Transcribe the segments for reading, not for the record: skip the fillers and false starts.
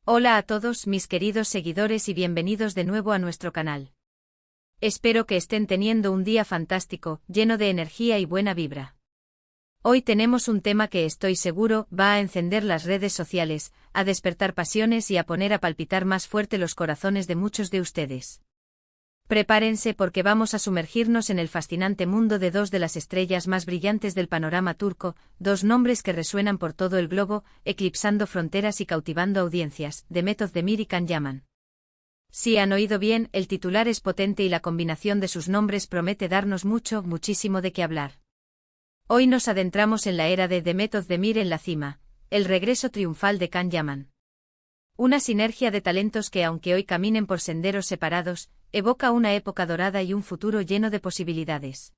Hola a todos mis queridos seguidores y bienvenidos de nuevo a nuestro canal. Espero que estén teniendo un día fantástico, lleno de energía y buena vibra. Hoy tenemos un tema que estoy seguro va a encender las redes sociales, a despertar pasiones y a poner a palpitar más fuerte los corazones de muchos de ustedes. Prepárense porque vamos a sumergirnos en el fascinante mundo de dos de las estrellas más brillantes del panorama turco, dos nombres que resuenan por todo el globo, eclipsando fronteras y cautivando audiencias, Demet Özdemir y Can Yaman. Si han oído bien, el titular es potente y la combinación de sus nombres promete darnos muchísimo de qué hablar. Hoy nos adentramos en la era de Demet Özdemir en la cima, el regreso triunfal de Can Yaman. Una sinergia de talentos que, aunque hoy caminen por senderos separados, evoca una época dorada y un futuro lleno de posibilidades.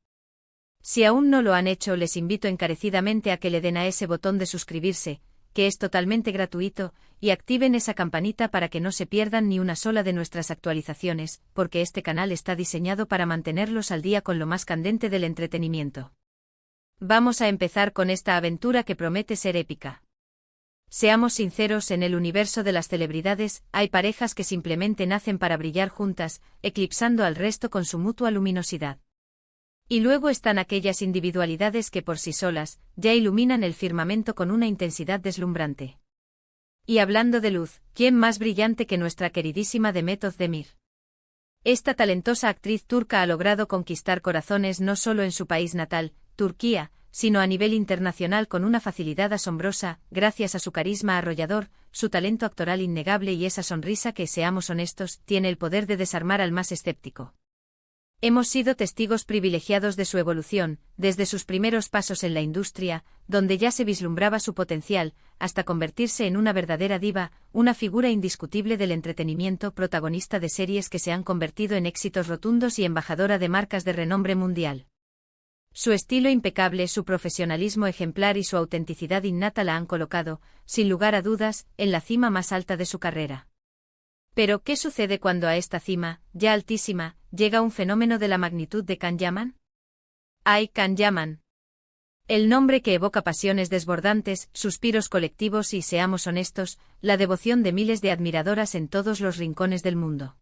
Si aún no lo han hecho, les invito encarecidamente a que le den a ese botón de suscribirse, que es totalmente gratuito, y activen esa campanita para que no se pierdan ni una sola de nuestras actualizaciones, porque este canal está diseñado para mantenerlos al día con lo más candente del entretenimiento. Vamos a empezar con esta aventura que promete ser épica. Seamos sinceros, en el universo de las celebridades, hay parejas que simplemente nacen para brillar juntas, eclipsando al resto con su mutua luminosidad. Y luego están aquellas individualidades que por sí solas, ya iluminan el firmamento con una intensidad deslumbrante. Y hablando de luz, ¿quién más brillante que nuestra queridísima Demet Özdemir? Esta talentosa actriz turca ha logrado conquistar corazones no solo en su país natal, Turquía, sino a nivel internacional con una facilidad asombrosa, gracias a su carisma arrollador, su talento actoral innegable y esa sonrisa que, seamos honestos, tiene el poder de desarmar al más escéptico. Hemos sido testigos privilegiados de su evolución, desde sus primeros pasos en la industria, donde ya se vislumbraba su potencial, hasta convertirse en una verdadera diva, una figura indiscutible del entretenimiento, protagonista de series que se han convertido en éxitos rotundos y embajadora de marcas de renombre mundial. Su estilo impecable, su profesionalismo ejemplar y su autenticidad innata la han colocado, sin lugar a dudas, en la cima más alta de su carrera. Pero, ¿qué sucede cuando a esta cima, ya altísima, llega un fenómeno de la magnitud de Can Yaman? ¡Ay, Can Yaman! El nombre que evoca pasiones desbordantes, suspiros colectivos y, seamos honestos, la devoción de miles de admiradoras en todos los rincones del mundo.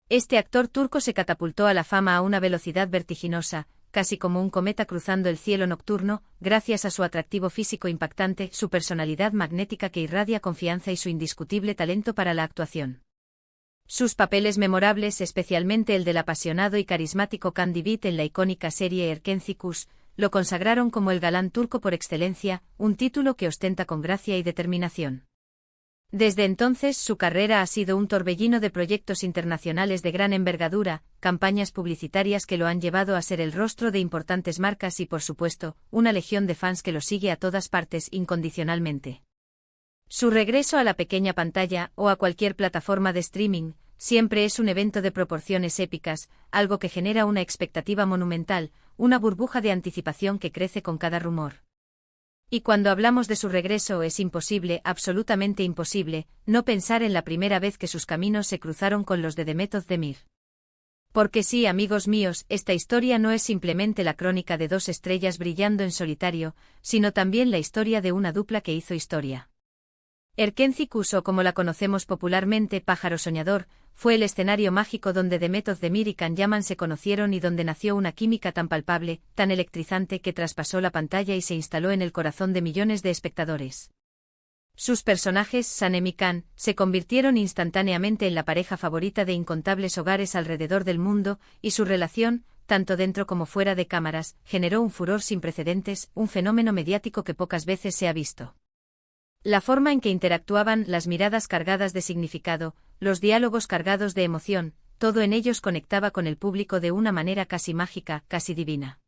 Este actor turco se catapultó a la fama a una velocidad vertiginosa, casi como un cometa cruzando el cielo nocturno, gracias a su atractivo físico impactante, su personalidad magnética que irradia confianza y su indiscutible talento para la actuación. Sus papeles memorables, especialmente el del apasionado y carismático Can Divit en la icónica serie Erkenci, lo consagraron como el galán turco por excelencia, un título que ostenta con gracia y determinación. Desde entonces su carrera ha sido un torbellino de proyectos internacionales de gran envergadura, campañas publicitarias que lo han llevado a ser el rostro de importantes marcas y, por supuesto, una legión de fans que lo sigue a todas partes incondicionalmente. Su regreso a la pequeña pantalla o a cualquier plataforma de streaming siempre es un evento de proporciones épicas, algo que genera una expectativa monumental, una burbuja de anticipación que crece con cada rumor. Y cuando hablamos de su regreso es imposible, absolutamente imposible, no pensar en la primera vez que sus caminos se cruzaron con los de Demet Özdemir. Porque sí, amigos míos, esta historia no es simplemente la crónica de dos estrellas brillando en solitario, sino también la historia de una dupla que hizo historia. Erkenci, o como la conocemos popularmente, Pájaro Soñador, fue el escenario mágico donde Demet Özdemir y Can Yaman se conocieron y donde nació una química tan palpable, tan electrizante que traspasó la pantalla y se instaló en el corazón de millones de espectadores. Sus personajes, Sanem y Can, se convirtieron instantáneamente en la pareja favorita de incontables hogares alrededor del mundo, y su relación, tanto dentro como fuera de cámaras, generó un furor sin precedentes, un fenómeno mediático que pocas veces se ha visto. La forma en que interactuaban, las miradas cargadas de significado, los diálogos cargados de emoción, todo en ellos conectaba con el público de una manera casi mágica, casi divina.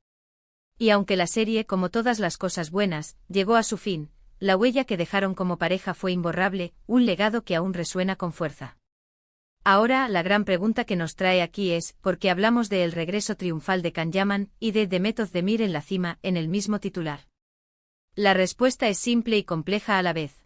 Y aunque la serie, como todas las cosas buenas, llegó a su fin, la huella que dejaron como pareja fue imborrable, un legado que aún resuena con fuerza. Ahora, la gran pregunta que nos trae aquí es, ¿por qué hablamos de el regreso triunfal de Can Yaman y de Demet Özdemir en la cima, en el mismo titular? La respuesta es simple y compleja a la vez.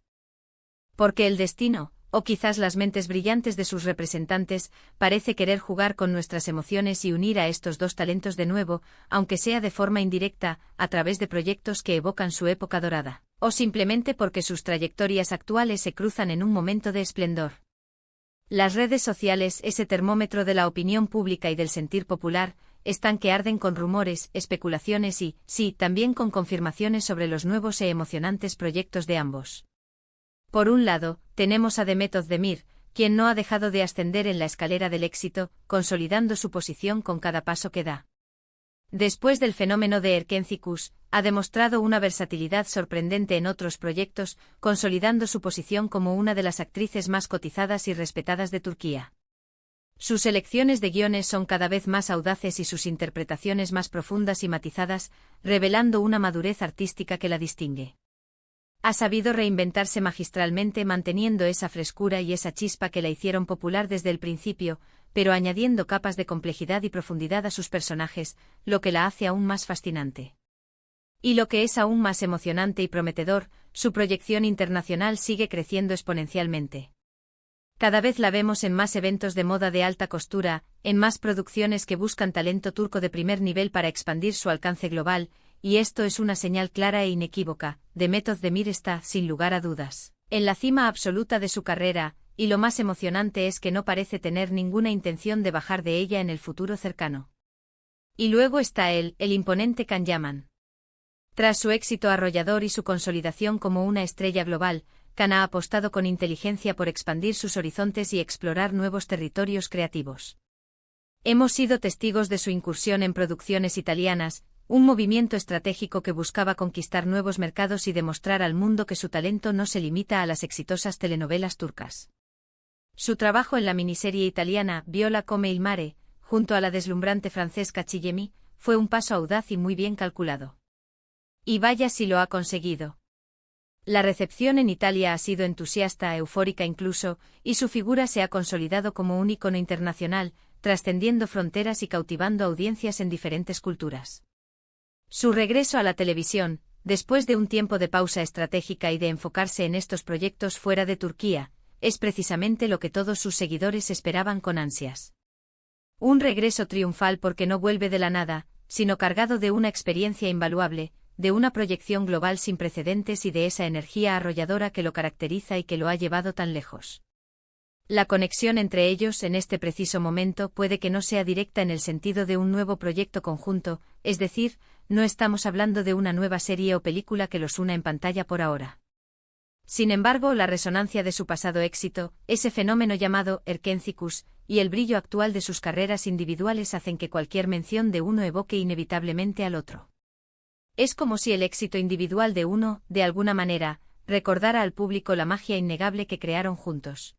Porque el destino, o quizás las mentes brillantes de sus representantes, parece querer jugar con nuestras emociones y unir a estos dos talentos de nuevo, aunque sea de forma indirecta, a través de proyectos que evocan su época dorada. o simplemente porque sus trayectorias actuales se cruzan en un momento de esplendor. Las redes sociales, ese termómetro de la opinión pública y del sentir popular, están que arden con rumores, especulaciones y, sí, también con confirmaciones sobre los nuevos e emocionantes proyectos de ambos. Por un lado, tenemos a Demet Özdemir, quien no ha dejado de ascender en la escalera del éxito, consolidando su posición con cada paso que da. Después del fenómeno de Erkenci, ha demostrado una versatilidad sorprendente en otros proyectos, consolidando su posición como una de las actrices más cotizadas y respetadas de Turquía. Sus elecciones de guiones son cada vez más audaces y sus interpretaciones más profundas y matizadas, revelando una madurez artística que la distingue. Ha sabido reinventarse magistralmente manteniendo esa frescura y esa chispa que la hicieron popular desde el principio, pero añadiendo capas de complejidad y profundidad a sus personajes, lo que la hace aún más fascinante. Y lo que es aún más emocionante y prometedor, su proyección internacional sigue creciendo exponencialmente. Cada vez la vemos en más eventos de moda de alta costura, en más producciones que buscan talento turco de primer nivel para expandir su alcance global, y esto es una señal clara e inequívoca. Demet Özdemir está, sin lugar a dudas, en la cima absoluta de su carrera, y lo más emocionante es que no parece tener ninguna intención de bajar de ella en el futuro cercano. Y luego está él, el imponente Can Yaman. Tras su éxito arrollador y su consolidación como una estrella global, Can ha apostado con inteligencia por expandir sus horizontes y explorar nuevos territorios creativos. Hemos sido testigos de su incursión en producciones italianas, un movimiento estratégico que buscaba conquistar nuevos mercados y demostrar al mundo que su talento no se limita a las exitosas telenovelas turcas. Su trabajo en la miniserie italiana Viola come il mare, junto a la deslumbrante Francesca Chillemi, fue un paso audaz y muy bien calculado. Y vaya si lo ha conseguido. La recepción en Italia ha sido entusiasta, eufórica incluso, y su figura se ha consolidado como un ícono internacional, trascendiendo fronteras y cautivando audiencias en diferentes culturas. Su regreso a la televisión, después de un tiempo de pausa estratégica y de enfocarse en estos proyectos fuera de Turquía, es precisamente lo que todos sus seguidores esperaban con ansias. Un regreso triunfal porque no vuelve de la nada, sino cargado de una experiencia invaluable, de una proyección global sin precedentes y de esa energía arrolladora que lo caracteriza y que lo ha llevado tan lejos. La conexión entre ellos en este preciso momento puede que no sea directa en el sentido de un nuevo proyecto conjunto, es decir, no estamos hablando de una nueva serie o película que los una en pantalla por ahora. Sin embargo, la resonancia de su pasado éxito, ese fenómeno llamado Erkenci, y el brillo actual de sus carreras individuales hacen que cualquier mención de uno evoque inevitablemente al otro. Es como si el éxito individual de uno, de alguna manera, recordara al público la magia innegable que crearon juntos.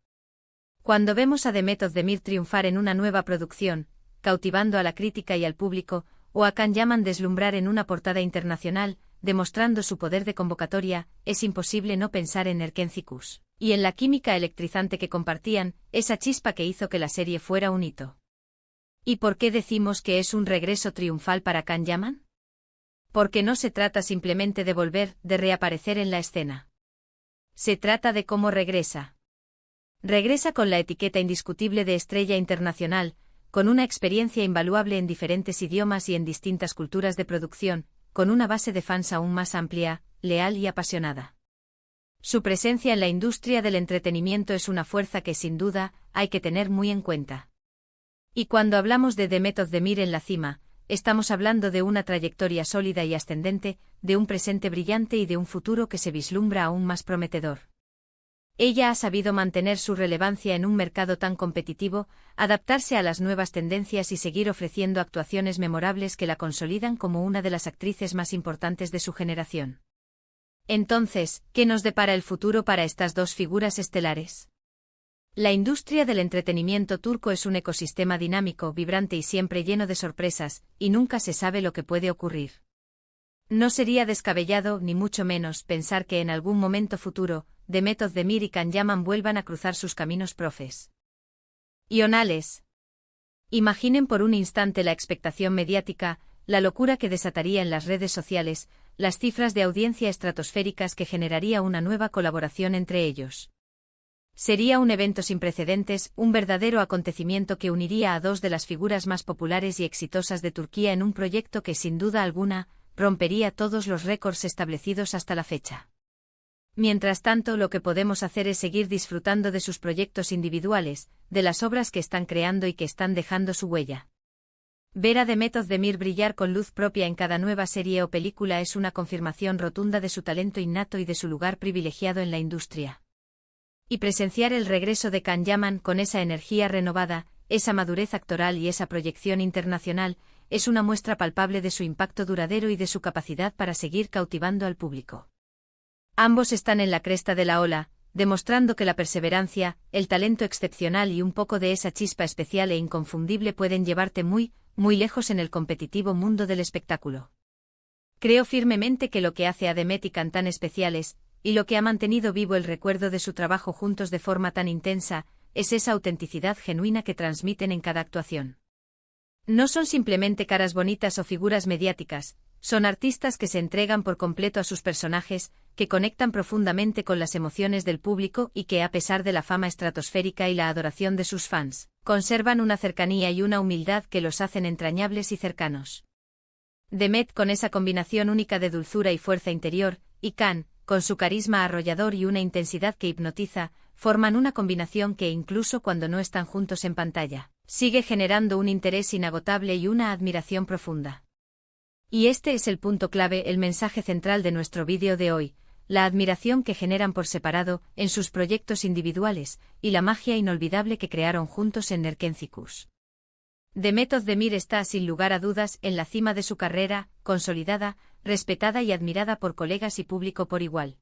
Cuando vemos a Demet Özdemir triunfar en una nueva producción, cautivando a la crítica y al público, o a Can Yaman deslumbrar en una portada internacional, demostrando su poder de convocatoria, es imposible no pensar en Erkenci y en la química electrizante que compartían, esa chispa que hizo que la serie fuera un hito. ¿Y por qué decimos que es un regreso triunfal para Can Yaman? Porque no se trata simplemente de volver, de reaparecer en la escena. Se trata de cómo regresa. Regresa con la etiqueta indiscutible de estrella internacional, con una experiencia invaluable en diferentes idiomas y en distintas culturas de producción, con una base de fans aún más amplia, leal y apasionada. Su presencia en la industria del entretenimiento es una fuerza que sin duda hay que tener muy en cuenta. Y cuando hablamos de Demet Özdemir en la cima, estamos hablando de una trayectoria sólida y ascendente, de un presente brillante y de un futuro que se vislumbra aún más prometedor. Ella ha sabido mantener su relevancia en un mercado tan competitivo, adaptarse a las nuevas tendencias y seguir ofreciendo actuaciones memorables que la consolidan como una de las actrices más importantes de su generación. Entonces, ¿qué nos depara el futuro para estas dos figuras estelares? La industria del entretenimiento turco es un ecosistema dinámico, vibrante y siempre lleno de sorpresas, y nunca se sabe lo que puede ocurrir. No sería descabellado, ni mucho menos, pensar que en algún momento futuro, Demet Özdemir y Can Yaman vuelvan a cruzar sus caminos profesionales. Imaginen por un instante la expectación mediática, la locura que desataría en las redes sociales, las cifras de audiencia estratosféricas que generaría una nueva colaboración entre ellos. Sería un evento sin precedentes, un verdadero acontecimiento que uniría a dos de las figuras más populares y exitosas de Turquía en un proyecto que sin duda alguna rompería todos los récords establecidos hasta la fecha. Mientras tanto, lo que podemos hacer es seguir disfrutando de sus proyectos individuales, de las obras que están creando y que están dejando su huella. Ver a Demet Özdemir brillar con luz propia en cada nueva serie o película es una confirmación rotunda de su talento innato y de su lugar privilegiado en la industria. Y presenciar el regreso de Can Yaman con esa energía renovada, esa madurez actoral y esa proyección internacional, es una muestra palpable de su impacto duradero y de su capacidad para seguir cautivando al público. Ambos están en la cresta de la ola, demostrando que la perseverancia, el talento excepcional y un poco de esa chispa especial e inconfundible pueden llevarte muy, muy lejos en el competitivo mundo del espectáculo. Creo firmemente que lo que hace a Demet y Can tan especiales, y lo que ha mantenido vivo el recuerdo de su trabajo juntos de forma tan intensa, es esa autenticidad genuina que transmiten en cada actuación. No son simplemente caras bonitas o figuras mediáticas, son artistas que se entregan por completo a sus personajes, que conectan profundamente con las emociones del público y que, a pesar de la fama estratosférica y la adoración de sus fans, conservan una cercanía y una humildad que los hacen entrañables y cercanos. Demet con esa combinación única de dulzura y fuerza interior, y Can, con su carisma arrollador y una intensidad que hipnotiza, forman una combinación que incluso cuando no están juntos en pantalla, sigue generando un interés inagotable y una admiración profunda. Y este es el punto clave, el mensaje central de nuestro vídeo de hoy, la admiración que generan por separado, en sus proyectos individuales, y la magia inolvidable que crearon juntos en Erkéntzikos. Demet Özdemir está, sin lugar a dudas, en la cima de su carrera, consolidada, respetada y admirada por colegas y público por igual.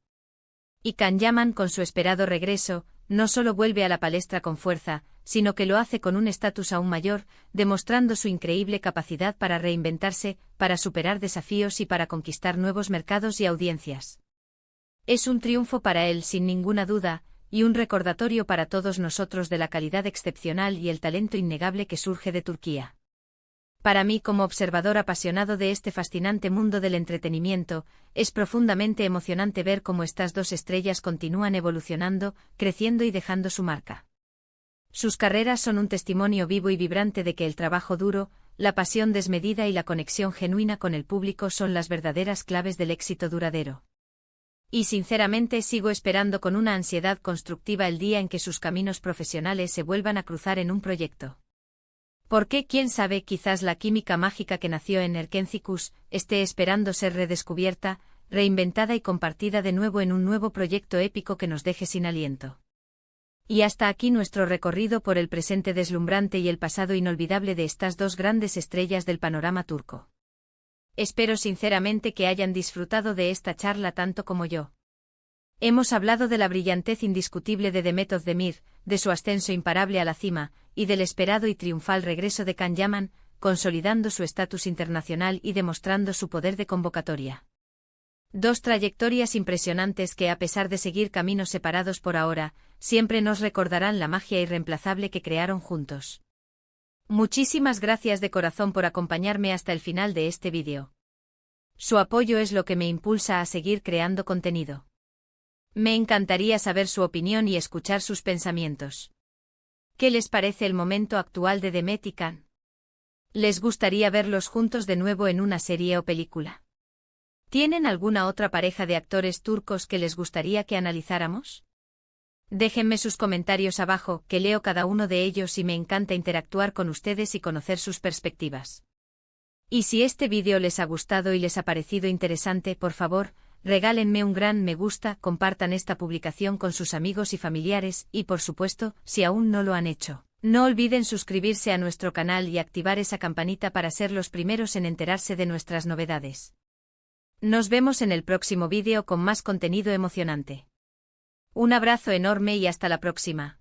Y Can Yaman, con su esperado regreso, no solo vuelve a la palestra con fuerza, sino que lo hace con un estatus aún mayor, demostrando su increíble capacidad para reinventarse, para superar desafíos y para conquistar nuevos mercados y audiencias. Es un triunfo para él sin ninguna duda, y un recordatorio para todos nosotros de la calidad excepcional y el talento innegable que surge de Turquía. Para mí, como observador apasionado de este fascinante mundo del entretenimiento, es profundamente emocionante ver cómo estas dos estrellas continúan evolucionando, creciendo y dejando su marca. Sus carreras son un testimonio vivo y vibrante de que el trabajo duro, la pasión desmedida y la conexión genuina con el público son las verdaderas claves del éxito duradero. Y sinceramente sigo esperando con una ansiedad constructiva el día en que sus caminos profesionales se vuelvan a cruzar en un proyecto. Porque, quién sabe, quizás la química mágica que nació en Erkéntzikos esté esperando ser redescubierta, reinventada y compartida de nuevo en un nuevo proyecto épico que nos deje sin aliento. Y hasta aquí nuestro recorrido por el presente deslumbrante y el pasado inolvidable de estas dos grandes estrellas del panorama turco. Espero sinceramente que hayan disfrutado de esta charla tanto como yo. Hemos hablado de la brillantez indiscutible de Demet Özdemir, de su ascenso imparable a la cima, y del esperado y triunfal regreso de Can Yaman, consolidando su estatus internacional y demostrando su poder de convocatoria. Dos trayectorias impresionantes que, a pesar de seguir caminos separados por ahora, siempre nos recordarán la magia irreemplazable que crearon juntos. Muchísimas gracias de corazón por acompañarme hasta el final de este vídeo. Su apoyo es lo que me impulsa a seguir creando contenido. Me encantaría saber su opinión y escuchar sus pensamientos. ¿Qué les parece el momento actual de Demet y Can? ¿Les gustaría verlos juntos de nuevo en una serie o película? ¿Tienen alguna otra pareja de actores turcos que les gustaría que analizáramos? Déjenme sus comentarios abajo, que leo cada uno de ellos y me encanta interactuar con ustedes y conocer sus perspectivas. Y si este vídeo les ha gustado y les ha parecido interesante, por favor, regálenme un gran me gusta, compartan esta publicación con sus amigos y familiares y, por supuesto, si aún no lo han hecho, no olviden suscribirse a nuestro canal y activar esa campanita para ser los primeros en enterarse de nuestras novedades. Nos vemos en el próximo vídeo con más contenido emocionante. Un abrazo enorme y hasta la próxima.